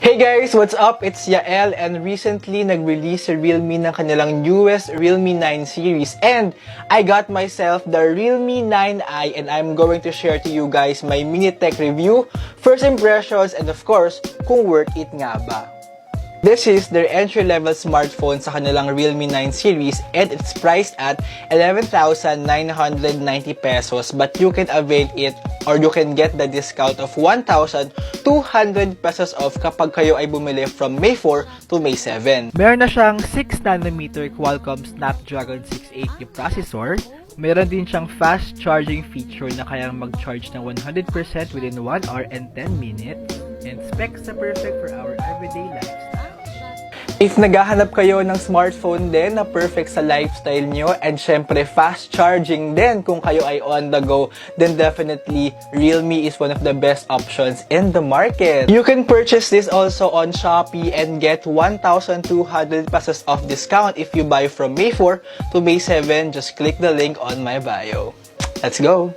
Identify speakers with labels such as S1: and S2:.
S1: Hey guys! What's up? It's Yael and recently nag-release si Realme ng kanilang newest Realme 9 series and I got myself the Realme 9i and I'm going to share to you guys my mini tech review, first impressions, and of course, kung worth it nga ba. This is their entry-level smartphone sa kanilang Realme 9 series and it's priced at 11,990 pesos but you can avail it or you can get the discount of 1,200 pesos off kapag kayo ay bumili from May 4 to May 7.
S2: Meron na siyang 6nm Qualcomm Snapdragon 680 processor. Meron din siyang fast charging feature na kayang mag-charge ng 100% within 1 hour and 10 minutes. And specs na perfect for our everyday lifestyle.
S1: If naghahanap kayo ng smartphone din na perfect sa lifestyle nyo and syempre fast charging din kung kayo ay on the go, then definitely Realme is one of the best options in the market. You can purchase this also on Shopee and get 1,200 pesos off discount if you buy from May 4 to May 7. Just click the link on my bio. Let's go!